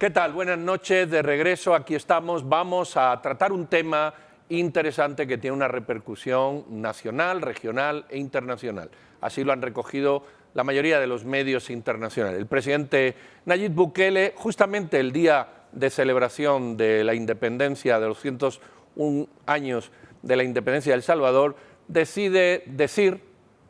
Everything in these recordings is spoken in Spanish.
¿Qué tal? Buenas noches, de regreso, aquí estamos. Vamos a tratar un tema interesante que tiene una repercusión nacional, regional e internacional. Así lo han recogido la mayoría de los medios internacionales. El presidente Nayib Bukele, justamente el día de celebración de la independencia, de los 101 años de la independencia de El Salvador, decide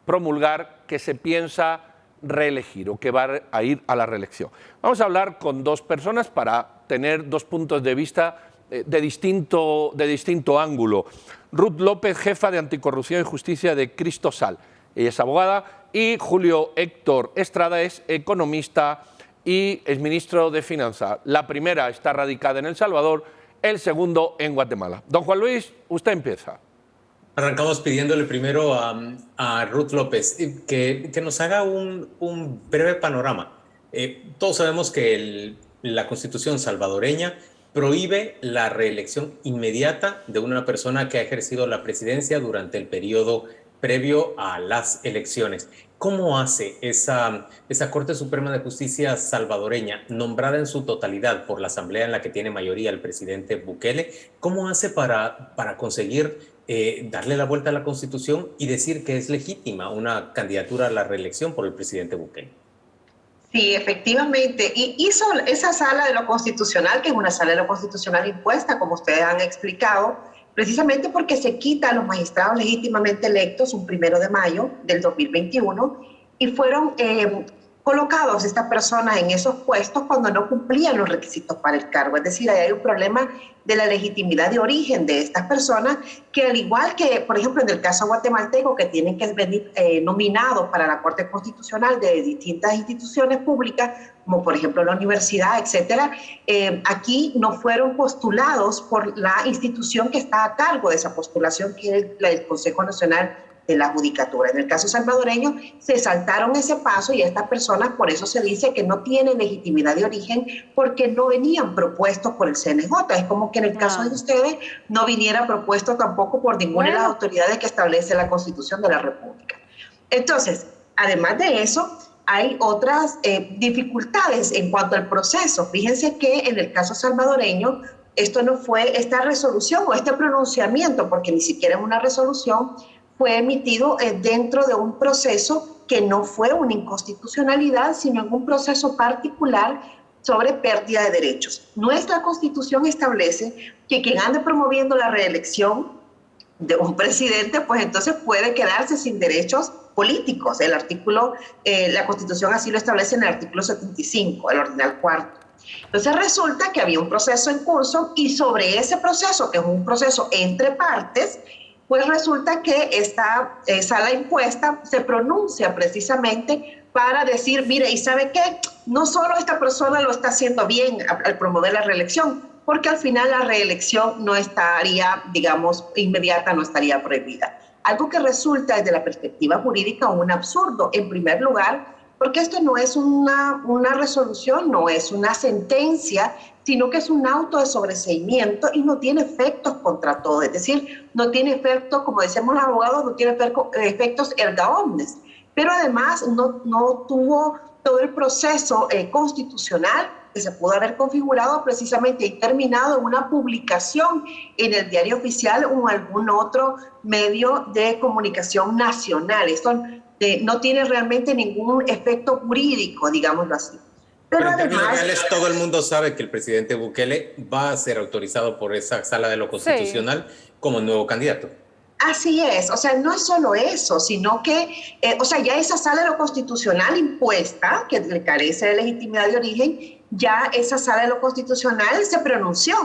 promulgar que se piensa reelegir o que va a ir a la reelección. Vamos a hablar con dos personas para tener dos puntos de vista de distinto ángulo. Ruth López, jefa de Anticorrupción y Justicia de Cristosal. Ella es abogada, y Julio Héctor Estrada es economista y es ministro de Finanzas. La primera está radicada en El Salvador, el segundo en Guatemala. Don Juan Luis, usted empieza. Arrancamos pidiéndole primero a Ruth López que nos haga un breve panorama. Todos sabemos que la Constitución salvadoreña prohíbe la reelección inmediata de una persona que ha ejercido la presidencia durante el periodo previo a las elecciones. ¿Cómo hace esa Corte Suprema de Justicia salvadoreña, nombrada en su totalidad por la Asamblea en la que tiene mayoría el presidente Bukele, cómo hace para conseguir darle la vuelta a la Constitución y decir que es legítima una candidatura a la reelección por el presidente Bukele? Sí, efectivamente. Y hizo esa sala de lo constitucional, que es una sala de lo constitucional impuesta, como ustedes han explicado, precisamente porque se quita a los magistrados legítimamente electos un 1 de mayo del 2021 y fueron colocados estas personas en esos puestos cuando no cumplían los requisitos para el cargo. Es decir, hay un problema de la legitimidad de origen de estas personas que, al igual que, por ejemplo, en el caso guatemalteco, que tienen que venir nominados para la Corte Constitucional de distintas instituciones públicas, como por ejemplo la universidad, etcétera, aquí no fueron postulados por la institución que está a cargo de esa postulación, que es el Consejo Nacional de la Judicatura. En el caso salvadoreño se saltaron ese paso y a estas personas por eso se dice que no tienen legitimidad de origen, porque no venían propuestos por el CNJ. Es como que en el caso de ustedes no viniera propuesto tampoco por ninguna de las autoridades que establece la Constitución de la República. Entonces, además de eso, hay otras dificultades en cuanto al proceso. Fíjense que en el caso salvadoreño esto no fue esta resolución o este pronunciamiento, porque ni siquiera es una resolución, fue emitido dentro de un proceso que no fue una inconstitucionalidad, sino en un proceso particular sobre pérdida de derechos. Nuestra Constitución establece que quien ande promoviendo la reelección de un presidente, pues entonces puede quedarse sin derechos políticos. El artículo, la Constitución así lo establece en el artículo 75, el ordinal cuarto. Entonces resulta que había un proceso en curso y sobre ese proceso, que es un proceso entre partes, pues resulta que esta sala impuesta se pronuncia precisamente para decir, mire, ¿y sabe qué? No solo esta persona lo está haciendo bien al promover la reelección, porque al final la reelección no estaría, digamos, inmediata, no estaría prohibida. Algo que resulta desde la perspectiva jurídica un absurdo, en primer lugar, porque esto no es una resolución, no es una sentencia, sino que es un auto de sobreseimiento y no tiene efectos contra todo. Es decir, no tiene efectos, como decimos los abogados, no tiene efectos erga omnes. Pero además no tuvo todo el proceso constitucional que se pudo haber configurado precisamente y terminado en una publicación en el Diario Oficial o en algún otro medio de comunicación nacional. Esto no tiene realmente ningún efecto jurídico, digámoslo así. Pero en términos reales, todo el mundo sabe que el presidente Bukele va a ser autorizado por esa sala de lo constitucional como nuevo candidato. Así es, o sea, no es solo eso, sino que, ya esa sala de lo constitucional impuesta, que le carece de legitimidad de origen, ya esa sala de lo constitucional se pronunció.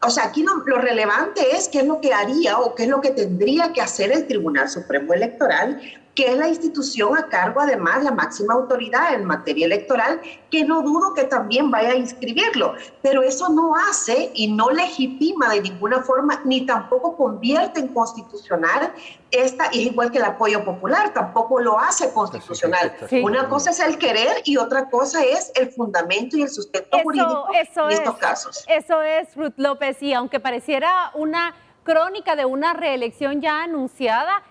O sea, aquí lo relevante es qué es lo que haría o qué es lo que tendría que hacer el Tribunal Supremo Electoral, que es la institución a cargo, además, la máxima autoridad en materia electoral, que no dudo que también vaya a inscribirlo. Pero eso no hace y no legitima de ninguna forma, ni tampoco convierte en constitucional y es igual que el apoyo popular, tampoco lo hace constitucional. Sí. Una cosa es el querer y otra cosa es el fundamento y el sustento jurídico en estos casos. Eso es, Ruth López, y aunque pareciera una crónica de una reelección ya anunciada,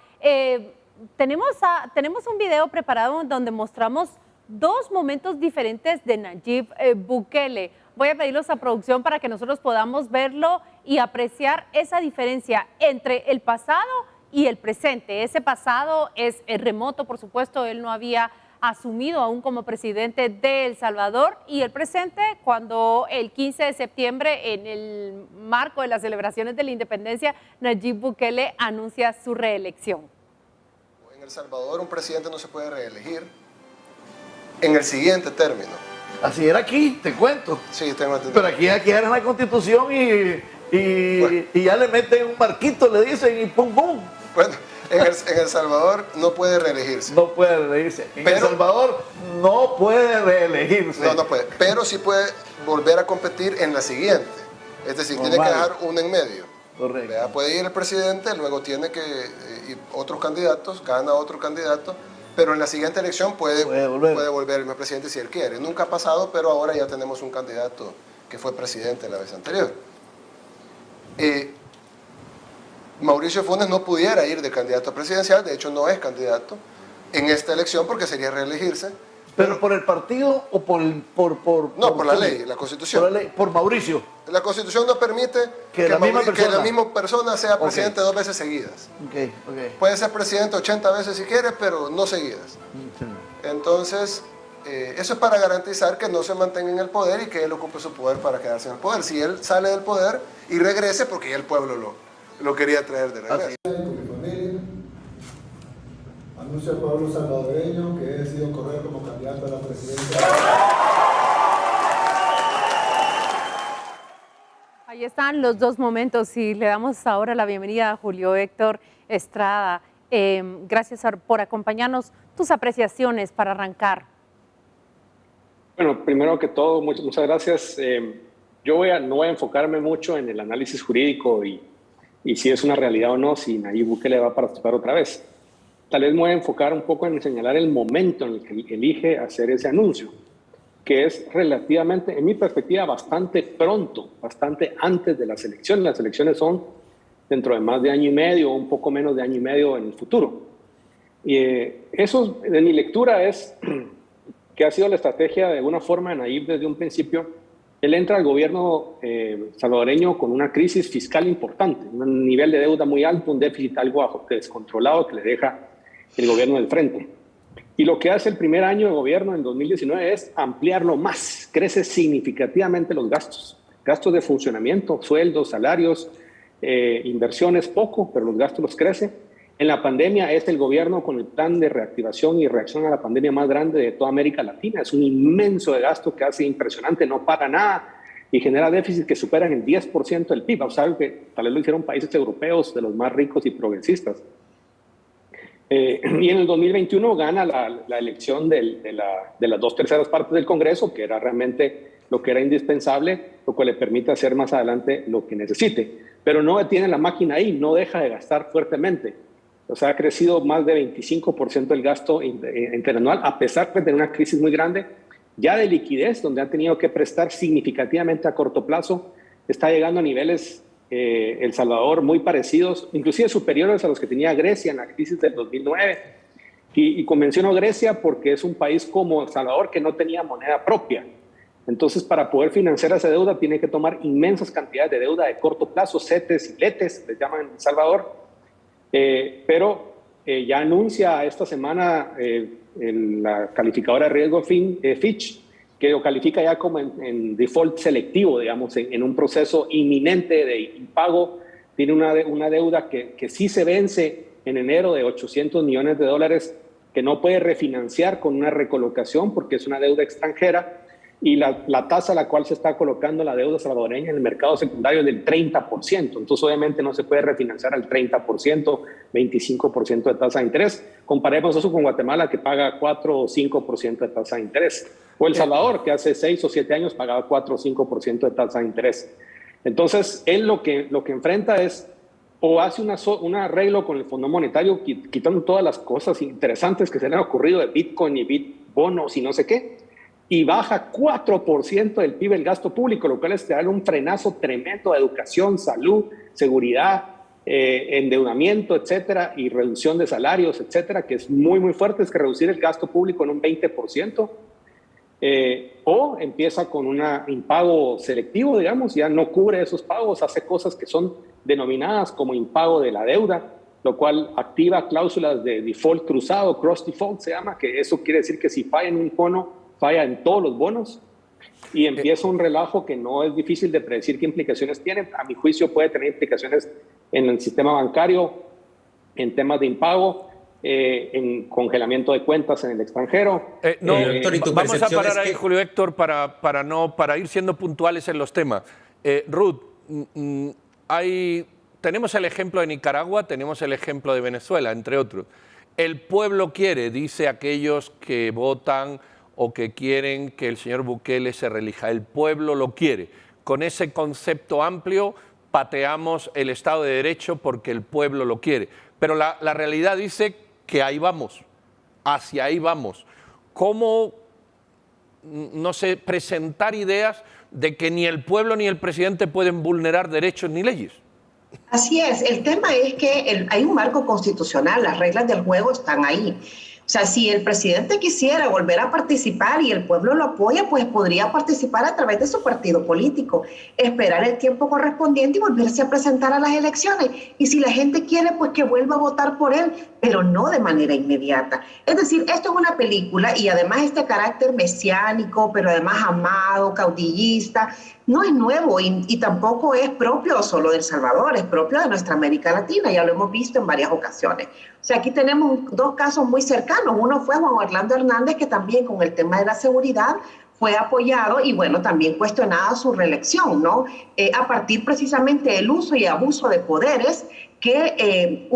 tenemos un video preparado donde mostramos dos momentos diferentes de Nayib Bukele. voy a pedirlos a producción para que nosotros podamos verlo y apreciar esa diferencia entre el pasado y el presente. Ese pasado es remoto, por supuesto, él no había asumido aún como presidente de El Salvador, y el presente cuando el 15 de septiembre, en el marco de las celebraciones de la independencia, Nayib Bukele anuncia su reelección. En El Salvador un presidente no se puede reelegir en el siguiente término. Así era aquí, te cuento. Sí, tengo entendido. Pero aquí era la Constitución y ya le meten un marquito, le dicen, y pum, pum. Bueno, en El Salvador no puede reelegirse. No puede reelegirse. En El Salvador no puede reelegirse. No puede. Pero sí puede volver a competir en la siguiente. Es decir, tiene que dejar una en medio. Correcto. Puede ir el presidente, luego tiene que ir otros candidatos, gana otro candidato, pero en la siguiente elección puede volver el mismo presidente si él quiere. Nunca ha pasado, pero ahora ya tenemos un candidato que fue presidente la vez anterior. Mauricio Funes no pudiera ir de candidato presidencial, de hecho no es candidato en esta elección porque sería reelegirse. ¿Pero por el partido o por la ley, la Constitución. Por la ley, por Mauricio. La Constitución no permite que la misma persona sea presidente 2 veces seguidas. Okay. Puede ser presidente 80 veces si quiere, pero no seguidas. Entonces, eso es para garantizar que no se mantenga en el poder y que él ocupe su poder para quedarse en el poder. Si él sale del poder y regrese, porque ya el pueblo lo quería traer de regreso. Con mi familia, anuncio al pueblo salvadoreño que he decidido correr como candidato a la presidencia. Ahí están los dos momentos y le damos ahora la bienvenida a Julio Héctor Estrada. Gracias por acompañarnos. Tus apreciaciones para arrancar. Bueno, primero que todo, muchas gracias. Yo no voy a enfocarme mucho en el análisis jurídico y si es una realidad o no, si Nayib Bukele va a participar otra vez. Tal vez me voy a enfocar un poco en señalar el momento en el que elige hacer ese anuncio, que es relativamente, en mi perspectiva, bastante pronto, bastante antes de las elecciones. Las elecciones son dentro de más de año y medio, o un poco menos de año y medio en el futuro. Y eso, de mi lectura, es que ha sido la estrategia de alguna forma de Nayib desde un principio. Él entra al gobierno salvadoreño con una crisis fiscal importante, un nivel de deuda muy alto, un déficit algo descontrolado que le deja el gobierno del frente. Y lo que hace el primer año de gobierno en 2019 es ampliarlo más. Crece significativamente los gastos de funcionamiento, sueldos, salarios, inversiones poco, pero los gastos los crece. En la pandemia es el gobierno con el plan de reactivación y reacción a la pandemia más grande de toda América Latina. Es un inmenso de gasto que hace impresionante, no para nada y genera déficit que superan el 10% del PIB. O sea, que tal vez lo hicieron países europeos de los más ricos y progresistas. Y en el 2021 gana la elección de las 2/3 partes del Congreso, que era realmente lo que era indispensable, lo cual le permite hacer más adelante lo que necesite. Pero no detiene la máquina ahí, no deja de gastar fuertemente. O sea, ha crecido más de 25% el gasto interanual, a pesar de tener una crisis muy grande, ya de liquidez, donde ha tenido que prestar significativamente a corto plazo. Está llegando a niveles, El Salvador, muy parecidos, inclusive superiores a los que tenía Grecia en la crisis del 2009. Y menciono Grecia porque es un país como El Salvador que no tenía moneda propia. Entonces, para poder financiar esa deuda, tiene que tomar inmensas cantidades de deuda de corto plazo, CETES y LETES, les llaman en El Salvador. Pero ya anuncia esta semana la calificadora de riesgo Fitch, que lo califica ya como en default selectivo, digamos, en un proceso inminente de impago. Tiene una deuda que sí se vence en enero de $800 millones, que no puede refinanciar con una recolocación porque es una deuda extranjera. Y la tasa a la cual se está colocando la deuda salvadoreña en el mercado secundario es del 30%. Entonces, obviamente, no se puede refinanciar al 30%, 25% de tasa de interés. Comparemos eso con Guatemala, que paga 4 o 5% de tasa de interés. O El Salvador, que hace 6 o 7 años pagaba 4 o 5% de tasa de interés. Entonces, él lo que enfrenta es o hace un arreglo con el Fondo Monetario, quitando todas las cosas interesantes que se le han ocurrido de Bitcoin y Bitbonos y no sé qué, y baja 4% del PIB el gasto público, lo cual es darle un frenazo tremendo a educación, salud, seguridad, endeudamiento, etcétera, y reducción de salarios, etcétera, que es muy, muy fuerte. Es que reducir el gasto público en un 20%, o empieza con un impago selectivo, digamos, ya no cubre esos pagos, hace cosas que son denominadas como impago de la deuda, lo cual activa cláusulas de default cruzado, cross default se llama, que eso quiere decir que si falla en un bono, falla en todos los bonos, y empieza un relajo que no es difícil de predecir qué implicaciones tiene. A mi juicio puede tener implicaciones en el sistema bancario, en temas de impago, en congelamiento de cuentas en el extranjero. Vamos a parar ahí, Julio Héctor, para ir siendo puntuales en los temas. Ruth, tenemos el ejemplo de Nicaragua, tenemos el ejemplo de Venezuela, entre otros. El pueblo quiere, dice aquellos que votan o que quieren que el señor Bukele se reelija. El pueblo lo quiere. Con ese concepto amplio pateamos el Estado de Derecho porque el pueblo lo quiere. Pero la realidad dice que ahí vamos, hacia ahí vamos. ¿Cómo, no sé, presentar ideas de que ni el pueblo ni el presidente pueden vulnerar derechos ni leyes? Así es, el tema es que hay un marco constitucional, las reglas del juego están ahí. O sea, si el presidente quisiera volver a participar y el pueblo lo apoya, pues podría participar a través de su partido político, esperar el tiempo correspondiente y volverse a presentar a las elecciones. Y si la gente quiere, pues que vuelva a votar por él, pero no de manera inmediata. Es decir, esto es una película y además este carácter mesiánico, pero además amado, caudillista, no es nuevo y tampoco es propio solo de El Salvador, es propio de nuestra América Latina, ya lo hemos visto en varias ocasiones. O sea, aquí tenemos dos casos muy cercanos. Uno fue Juan Orlando Hernández, que también con el tema de la seguridad fue apoyado y, bueno, también cuestionada su reelección, ¿no? A partir precisamente del uso y abuso de poderes que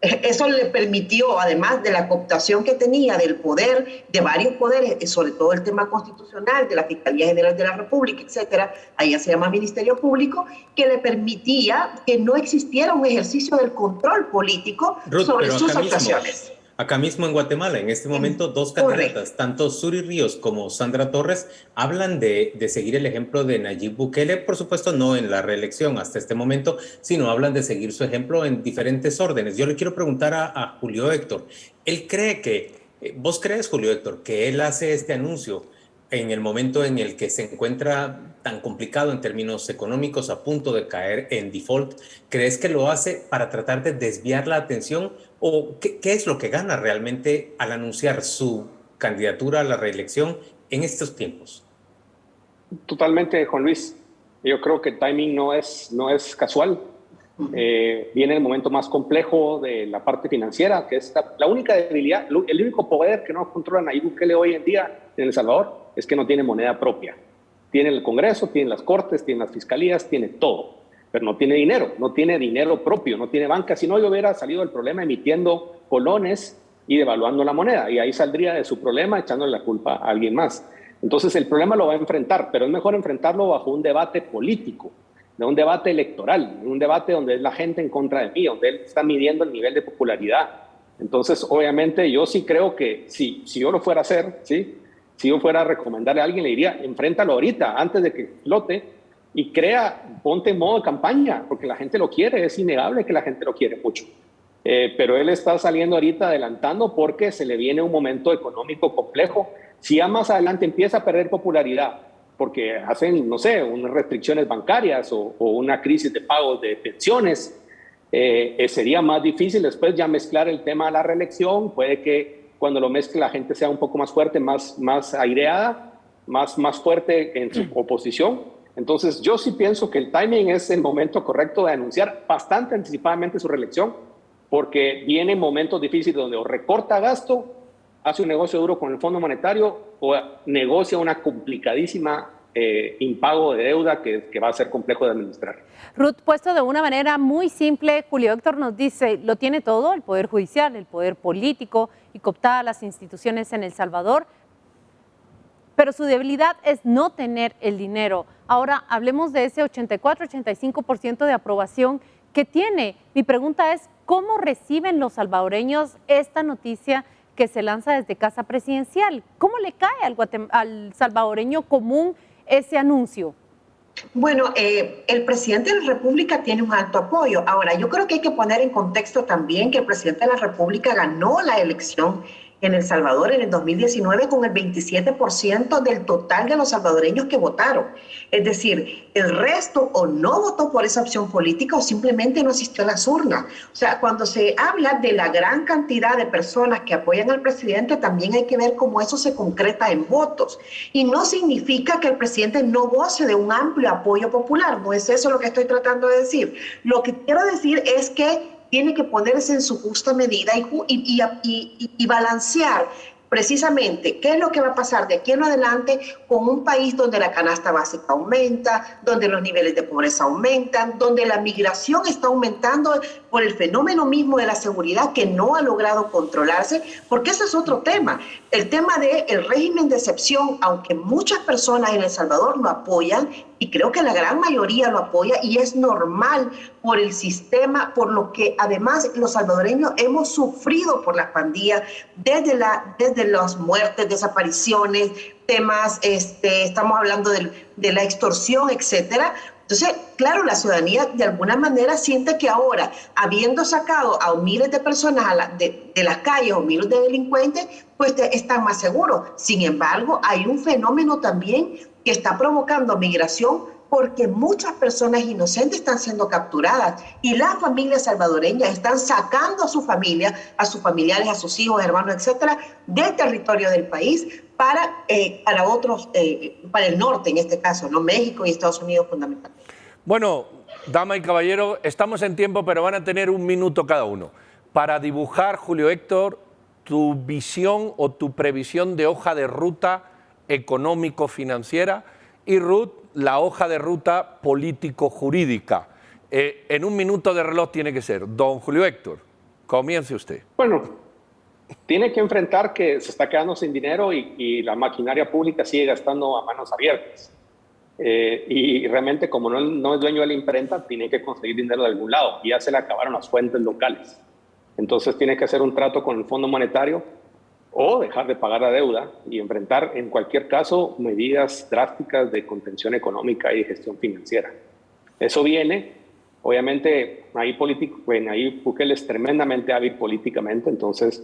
eso le permitió, además de la cooptación que tenía del poder, de varios poderes, sobre todo el tema constitucional, de la Fiscalía General de la República, etcétera, allá se llama Ministerio Público, que le permitía que no existiera un ejercicio del control político sobre sus actuaciones. Acá mismo en Guatemala, en este momento, dos candidatas, tanto Suri Ríos como Sandra Torres, hablan de seguir el ejemplo de Nayib Bukele, por supuesto no en la reelección hasta este momento, sino hablan de seguir su ejemplo en diferentes órdenes. Yo le quiero preguntar a Julio Héctor, ¿él cree vos crees, Julio Héctor, que él hace este anuncio en el momento en el que se encuentra tan complicado en términos económicos, a punto de caer en default? ¿Crees que lo hace para tratar de desviar la atención? ¿O qué es lo que gana realmente al anunciar su candidatura a la reelección en estos tiempos? Totalmente, Juan Luis. Yo creo que el timing no es casual. Viene el momento más complejo de la parte financiera, que es la única debilidad, el único poder que no controla Nayib Bukele hoy en día en El Salvador es que no tiene moneda propia. Tiene el Congreso, tiene las Cortes, tiene las Fiscalías, tiene todo, pero no tiene dinero propio, no tiene banca. Si no, yo hubiera salido del problema emitiendo colones y devaluando la moneda, y ahí saldría de su problema echándole la culpa a alguien más. Entonces el problema lo va a enfrentar, pero es mejor enfrentarlo bajo un debate político, de un debate electoral, un debate donde es la gente en contra de mí, donde él está midiendo el nivel de popularidad. Entonces, obviamente, yo sí creo que si yo lo fuera a hacer, ¿sí? Si yo fuera a recomendarle a alguien, le diría, enfréntalo ahorita, antes de que explote, y ponte en modo de campaña, porque la gente lo quiere, es innegable que la gente lo quiere mucho. Pero él está saliendo ahorita adelantando porque se le viene un momento económico complejo. Si ya más adelante empieza a perder popularidad, porque hacen, no sé, unas restricciones bancarias o una crisis de pagos de pensiones, sería más difícil después ya mezclar el tema de la reelección. Puede que cuando lo mezcle la gente sea un poco más fuerte, más aireada, más fuerte en su oposición. Entonces yo sí pienso que el timing es el momento correcto de anunciar bastante anticipadamente su reelección, porque vienen momentos difíciles donde o recorta gasto, hace un negocio duro con el Fondo Monetario o negocia una complicadísima impago de deuda que va a ser complejo de administrar. Ruth, puesto de una manera muy simple, Julio Héctor nos dice, lo tiene todo, el poder judicial, el poder político y cooptadas las instituciones en El Salvador, pero su debilidad es no tener el dinero. Ahora hablemos de ese 84-85% de aprobación que tiene. Mi pregunta es, ¿cómo reciben los salvadoreños esta noticia que se lanza desde Casa Presidencial? ¿Cómo le cae al salvadoreño común ese anuncio? Bueno, el presidente de la República tiene un alto apoyo. Ahora, yo creo que hay que poner en contexto también que el presidente de la República ganó la elección en El Salvador en el 2019 con el 27% del total de los salvadoreños que votaron. Es decir, el resto o no votó por esa opción política o simplemente no asistió a las urnas. O sea, cuando se habla de la gran cantidad de personas que apoyan al presidente, también hay que ver cómo eso se concreta en votos. Y no significa que el presidente no goce de un amplio apoyo popular. No es eso lo que estoy tratando de decir. Lo que quiero decir es que tiene que ponerse en su justa medida y balancear precisamente qué es lo que va a pasar de aquí en adelante con un país donde la canasta básica aumenta, donde los niveles de pobreza aumentan, donde la migración está aumentando por el fenómeno mismo de la seguridad que no ha logrado controlarse, porque ese es otro tema. El tema del régimen de excepción, aunque muchas personas en El Salvador lo apoyan, y creo que la gran mayoría lo apoya, y es normal por el sistema, por lo que además los salvadoreños hemos sufrido por las pandillas, desde las muertes, desapariciones, temas, estamos hablando de la extorsión, etcétera. Entonces, claro, la ciudadanía de alguna manera siente que ahora, habiendo sacado a miles de personas de las calles o miles de delincuentes, pues están más seguros. Sin embargo, hay un fenómeno también que está provocando migración porque muchas personas inocentes están siendo capturadas y las familias salvadoreñas están sacando a su familia, a sus familiares, a sus hijos, hermanos, etcétera, del territorio del país para otros, para el norte en este caso, ¿no? México y Estados Unidos fundamentalmente. Bueno, dama y caballero, estamos en tiempo, pero van a tener un minuto cada uno para dibujar, Julio Héctor, tu visión o tu previsión de hoja de ruta económico-financiera y Ruth, la hoja de ruta político-jurídica. En un minuto de reloj tiene que ser. Don Julio Héctor, comience usted. Bueno, tiene que enfrentar que se está quedando sin dinero y la maquinaria pública sigue gastando a manos abiertas. Y realmente, como no es dueño de la imprenta, tiene que conseguir dinero de algún lado y ya se le acabaron las fuentes locales. Entonces tiene que hacer un trato con el Fondo Monetario o dejar de pagar la deuda y enfrentar en cualquier caso medidas drásticas de contención económica y de gestión financiera. Eso viene, obviamente, ahí Bukele es tremendamente hábil políticamente, entonces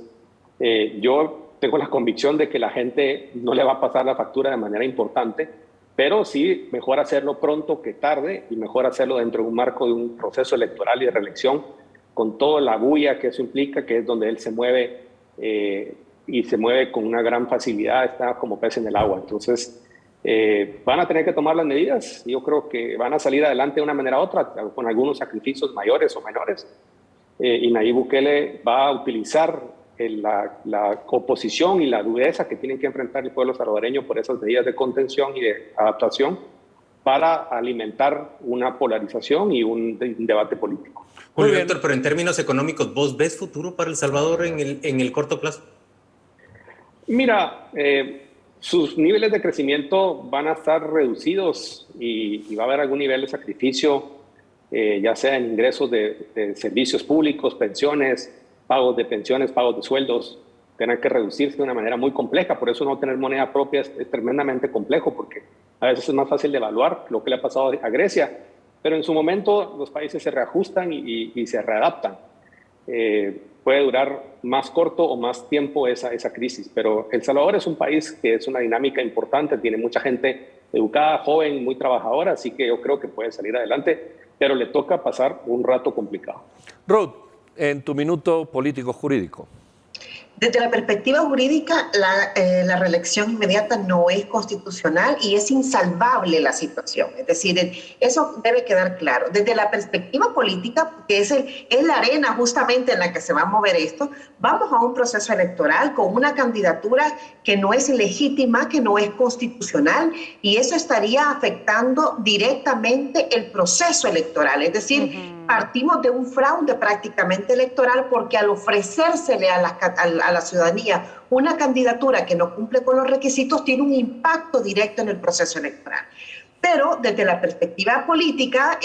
yo tengo la convicción de que la gente no le va a pasar la factura de manera importante, pero sí mejor hacerlo pronto que tarde y mejor hacerlo dentro de un marco de un proceso electoral y de reelección con toda la bulla que eso implica, que es donde él se mueve y se mueve con una gran facilidad, está como pez en el agua. Entonces, van a tener que tomar las medidas. Yo creo que van a salir adelante de una manera u otra, con algunos sacrificios mayores o menores. Y Nayib Bukele va a utilizar la oposición y la dureza que tienen que enfrentar el pueblo salvadoreño por esas medidas de contención y de adaptación para alimentar una polarización y un debate político. Julio Héctor, pero en términos económicos, ¿vos ves futuro para El Salvador en el corto plazo? Mira, sus niveles de crecimiento van a estar reducidos y va a haber algún nivel de sacrificio, ya sea en ingresos de servicios públicos, pensiones, pagos de pensiones, pagos de sueldos, tendrán que reducirse de una manera muy compleja. Por eso no tener moneda propia es tremendamente complejo, porque a veces es más fácil de evaluar lo que le ha pasado a Grecia, pero en su momento los países se reajustan y se readaptan. Puede durar más corto o más tiempo esa crisis, pero El Salvador es un país que es una dinámica importante, tiene mucha gente educada, joven, muy trabajadora, así que yo creo que puede salir adelante, pero le toca pasar un rato complicado. Ruth, en tu minuto político-jurídico. Desde la perspectiva jurídica, la reelección inmediata no es constitucional y es insalvable la situación. Es decir, eso debe quedar claro. Desde la perspectiva política, que es la arena justamente en la que se va a mover esto, vamos a un proceso electoral con una candidatura que no es legítima, que no es constitucional, y eso estaría afectando directamente el proceso electoral. Es decir, partimos de un fraude prácticamente electoral porque al ofrecérsele a la ciudadanía una candidatura que no cumple con los requisitos tiene un impacto directo en el proceso electoral. Pero desde la perspectiva política,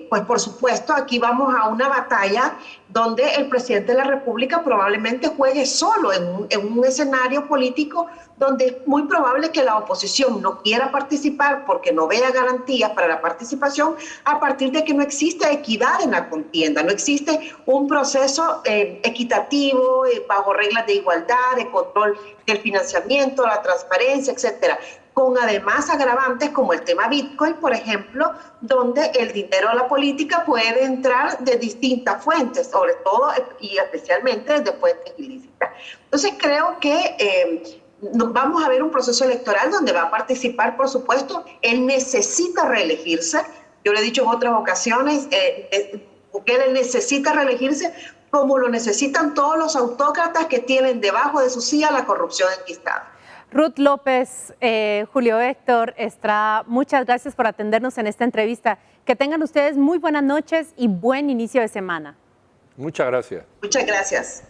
pues por supuesto, aquí vamos a una batalla donde el presidente de la República probablemente juegue solo en un escenario político donde es muy probable que la oposición no quiera participar porque no vea garantías para la participación a partir de que no existe equidad en la contienda, no existe un proceso equitativo, bajo reglas de igualdad, de control del financiamiento, la transparencia, etcétera, con además agravantes como el tema Bitcoin, por ejemplo, donde el dinero de la política puede entrar de distintas fuentes, sobre todo y especialmente desde fuentes ilícitas. Entonces creo que vamos a ver un proceso electoral donde va a participar, por supuesto, él necesita reelegirse, yo lo he dicho en otras ocasiones, Bukele necesita reelegirse como lo necesitan todos los autócratas que tienen debajo de su silla la corrupción enquistada. Ruth López, Julio Héctor, Estrada, muchas gracias por atendernos en esta entrevista. Que tengan ustedes muy buenas noches y buen inicio de semana. Muchas gracias. Muchas gracias.